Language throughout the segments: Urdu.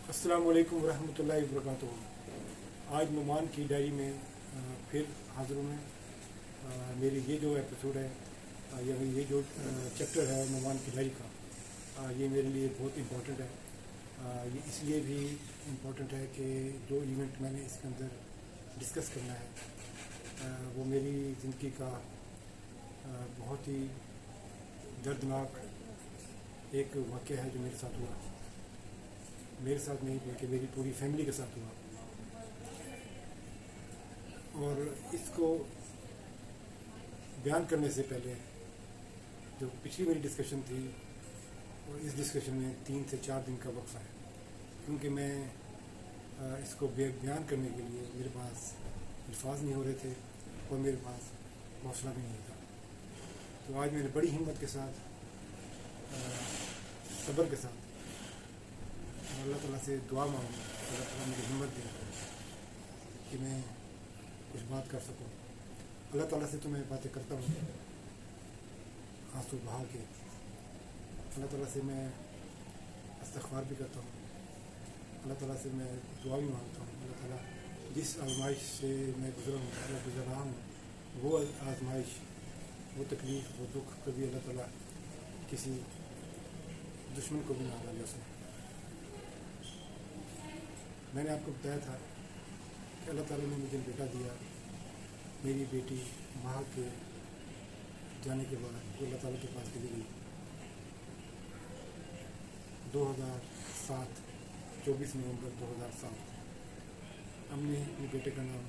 السلام علیکم ورحمۃ اللہ وبرکاتہ۔ آج نعمان کی ڈائری میں پھر حاضر ہوں میں۔ میری یہ جو ایپیسوڈ ہے یا یہ جو چیپٹر ہے نعمان کی ڈائری کا، یہ میرے لیے بہت امپورٹنٹ ہے۔ یہ اس لیے بھی امپورٹنٹ ہے کہ جو ایونٹ میں نے اس کے اندر ڈسکس کرنا ہے وہ میری زندگی کا بہت ہی دردناک ایک واقعہ ہے جو میرے ساتھ ہوا، میرے ساتھ نہیں بلکہ میری پوری فیملی کے ساتھ ہوا۔ اور اس کو بیان کرنے سے پہلے جو پچھلی میری ڈسکشن تھی اور اس ڈسکشن میں 3 سے 4 دن کا وقفہ ہے، کیونکہ میں اس کو بیان کرنے کے لیے میرے پاس الفاظ نہیں ہو رہے تھے اور میرے پاس حوصلہ بھی نہیں تھا۔ تو آج میں نے بڑی ہمت کے ساتھ، صبر کے ساتھ اللہ تعالیٰ سے دعا مانگوں، اللہ تعالیٰ مجھے ہمت دے کہ میں کچھ بات کر سکوں۔ اللہ تعالیٰ سے تو میں باتیں کرتا ہوں آنسو بہا کے، اللہ تعالیٰ سے میں استغفار بھی کرتا ہوں، اللہ تعالیٰ سے میں دعا بھی مانگتا ہوں۔ اللہ تعالیٰ جس آزمائش سے میں گزر رہا ہوں، وہ آزمائش، وہ تکلیف، وہ دکھ کبھی اللہ تعالیٰ کسی دشمن کو بھی نہ ڈالے اس میں نے آپ کو بتایا تھا کہ اللہ تعالیٰ نے مجھے بیٹا دیا۔ میری بیٹی باہر کے جانے کے بعد وہ اللہ تعالیٰ کے پاس چلی گئی 2007، 24 نومبر 2007۔ ہم نے اپنے بیٹے کا نام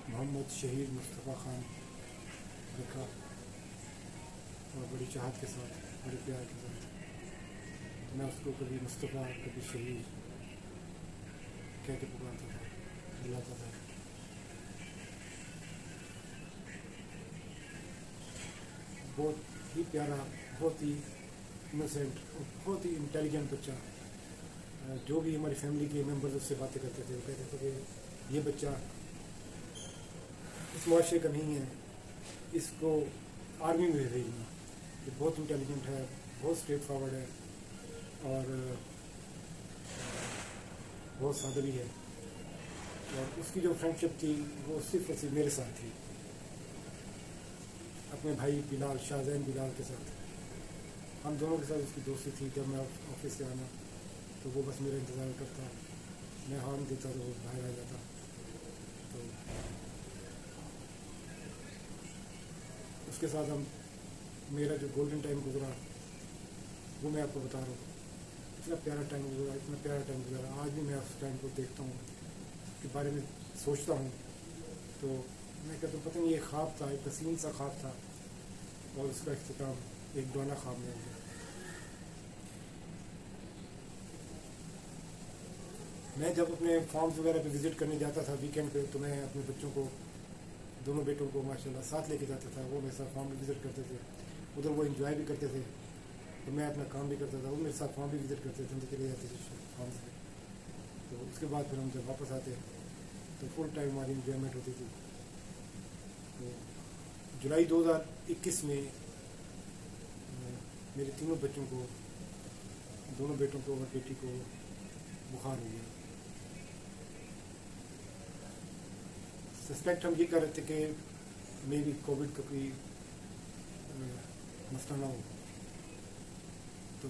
محمد شہید مصطفیٰ خان رکھا، اور بڑی چاہت کے ساتھ، بڑے پیار کے ساتھ۔ میں اس کو کبھی مصطفیٰ، کبھی شہید کہہ کے پکارتا تھا، بلاتا تھا۔ بہت ہی پیارا، بہت ہی انوسینٹ اور بہت ہی انٹیلیجنٹ بچہ۔ جو بھی ہماری فیملی کے ممبرز اس سے باتیں کرتے تھے، وہ کہتے تھے کہ یہ بچہ اس معاشرے کا نہیں ہے، اس کو آرمی میں بھیجنا۔ یہ بہت انٹیلیجنٹ ہے، بہت اسٹریٹ فارورڈ ہے اور بہت سادہ بھی ہے۔ اور اس کی جو فرینڈشپ تھی وہ صرف اور صرف میرے ساتھ تھی، اپنے بھائی بلال، شاہ زین بلال کے ساتھ۔ ہم دونوں کے ساتھ اس کی دوستی تھی۔ جب میں آفس سے آنا تو وہ بس میرا انتظار کرتا، میں ہارن دیتا تو وہ باہر آ جاتا۔ تو اس کے ساتھ میرا جو گولڈن ٹائم گزرا وہ میں آپ کو بتا رہا ہوں۔ اتنا پیارا ٹائم گزرا، اتنا پیارا ٹائم گزرا۔ آج بھی میں اس ٹائم کو دیکھتا ہوں، اس کے بارے میں سوچتا ہوں تو میں کہتا ہوں پتہ نہیں یہ خواب تھا، ایک حسین سا خواب تھا، اور اس کا اختتام ایک ڈرانا خواب میں ہو گیا۔ میں جب اپنے فارمز وغیرہ پہ وزٹ کرنے جاتا تھا ویکینڈ پہ، تو میں اپنے بچوں کو، دونوں بیٹوں کو ماشاءاللہ ساتھ لے کے جاتا تھا۔ وہ میرے ساتھ فارم بھی وزٹ کرتے تھے، ادھر وہ انجوائے بھی کرتے تھے، تو میں اپنا کام بھی کرتا تھا۔ وہ میرے ساتھ فارم بھی وزٹ کرتے تھے، ان کے چلے جاتے تھے فارمز پہ۔ تو اس کے بعد پھر ہم جب واپس آتے تو فل ٹائم ہماری انجوائمنٹ ہوتی تھی۔ تو جولائی 2021 میں میرے تینوں بچوں کو، دونوں بیٹوں کو اور بیٹی کو بخار ہو گیا۔ سسپیکٹ ہم یہ کر رہے تھے کہ مے بی کووڈ کا کوئی مسئلہ نہ ہو، تو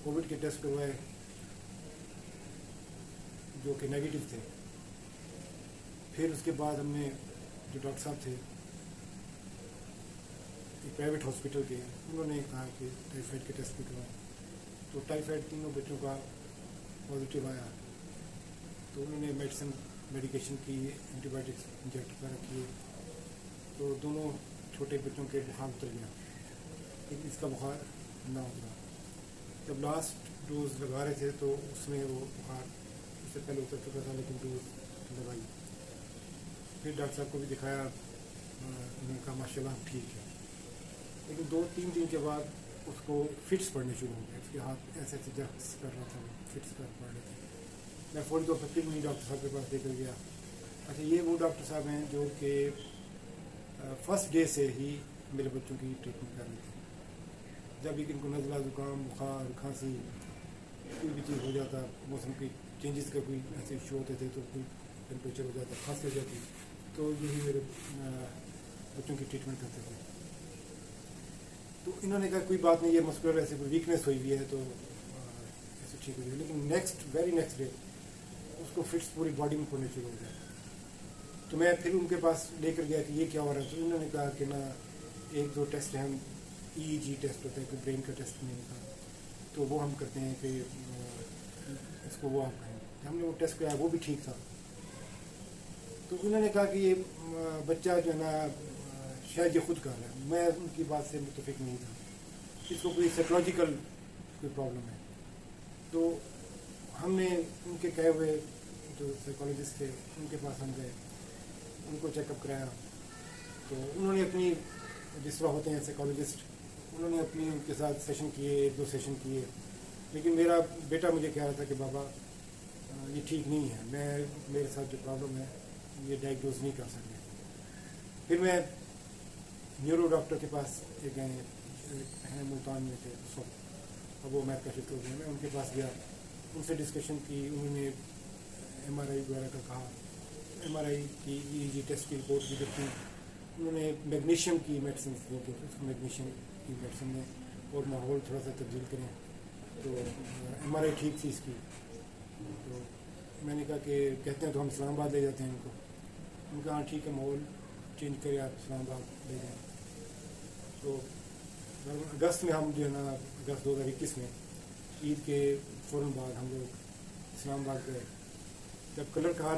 کووڈ کے ٹیسٹ کروائے جو کہ نیگیٹو تھے۔ پھر اس کے بعد ہم نے جو ڈاکٹر صاحب تھے ایک پرائیویٹ ہاسپٹل کے، انہوں نے کہا کہ ٹائیفائڈ کے ٹیسٹ بھی کروائیں۔ تو ٹائیفائڈ تینوں بچوں کا پازیٹیو آیا، تو انہوں نے میڈیکیشن کی، اینٹی بایوٹکس انجیکٹ وغیرہ کیے، تو دونوں چھوٹے بچوں کے بخار اتر گیا، لیکن اس کا بخار نہ اترا۔ جب لاسٹ ڈوز لگا رہے تھے تو اس میں وہ بخار اس سے پہلے اتر چکا تھا، لیکن ڈوز لگائی۔ پھر ڈاکٹر صاحب کو بھی دکھایا، انہوں نے کہا ماشاء اللہ ٹھیک ہے، لیکن 2-3 دن کے بعد اس کو فٹس پڑنے شروع ہو گئے۔ اس کے ہاتھ ایسے ایسے جرکس کر رہا تھا، فٹس پڑ رہے تھے۔ میں فوری طور پر پھر وہیں ڈاکٹر صاحب کے پاس لے کر گیا۔ اچھا، یہ وہ ڈاکٹر صاحب ہیں جو کہ فرسٹ ڈے سے ہی میرے بچوں کی ٹریٹمنٹ کر رہے تھے۔ جب بھی ان کو نزلہ، زکام، بخار، کھانسی کوئی بھی چیز ہو جاتا, موسم کی چینجز کا کوئی ایسے ایشو ہوتے تھے تو کوئی ٹیمپریچر ہو جاتا, کھانسی ہو جاتی, تو یہی میرے بچوں کی ٹریٹمنٹ کرتے تھے. تو انہوں نے کہا کوئی بات نہیں, یہ مسکولر ایسے کوئی ویکنیس ہوئی ہوئی ہے تو ایسے ٹھیک ہو جائے. لیکن ویری نیکسٹ ڈے اس کو فٹس پوری باڈی میں پڑنے شروع ہو گیا. تو میں پھر ان کے پاس لے کر گیا کہ یہ کیا ہو رہا ہے. تو انہوں نے کہا کہ نا ایک دو ٹیسٹ ہیں, EEG ٹیسٹ ہوتا ہے, کوئی برین کا ٹیسٹ نہیں ہوتا, تو وہ ہم کرتے ہیں کہ اس کو وہ آپ کہیں. ہم نے وہ ٹیسٹ کیا, وہ بھی ٹھیک تھا. تو انہوں نے کہا کہ یہ بچہ جو ہے نا شاید یہ خود کر رہا ہے. میں ان کی بات سے متفق نہیں تھا, اس کو کوئی سائیکولوجیکل کوئی پرابلم ہے. تو ہم نے ان کے کہے ہوئے جو سائیکالوجسٹ تھے ان کے پاس ہم گئے, ان کو چیک اپ کرایا. تو انہوں نے اپنی, جس طرح ہوتے ہیں سائیکالوجسٹ, انہوں نے اپنی ان کے ساتھ سیشن کیے, 1-2 سیشن کیے. لیکن میرا بیٹا مجھے کہہ رہا تھا کہ بابا یہ ٹھیک نہیں ہے, میرے ساتھ جو پرابلم ہے یہ ڈائگنوز نہیں کر سکتے. پھر میں نیورو ڈاکٹر کے پاس ایک گئے ہیں, ملتان میں تھے اس وقت, اب وہ امیرکا شفٹ ہو گئے. میں ان کے پاس گیا, ان سے ڈسکشن کی. انہوں نے MRI وغیرہ کا کہا, MRI کی EEG ٹیسٹ کی رپورٹ بھی دیکھی. انہوں نے میگنیشیم کی میڈیسن دی کہ اس کو میگنیشیم کی میڈیسن میں اور ماحول تھوڑا سا تبدیل کریں. تو MRI ٹھیک تھی اس کی. تو میں نے کہا کہ کہتے ہیں تو ہم اسلام آباد لے جاتے ہیں ان کو. ان کا ہاں ٹھیک ہے, ماحول چینج کرے, آپ اسلام آباد لے جائیں. تو اگست میں ہم جو ہے نا, اگست 2021 میں عید کے فوراً بعد ہم لوگ اسلام آباد گئے. جب کلر کار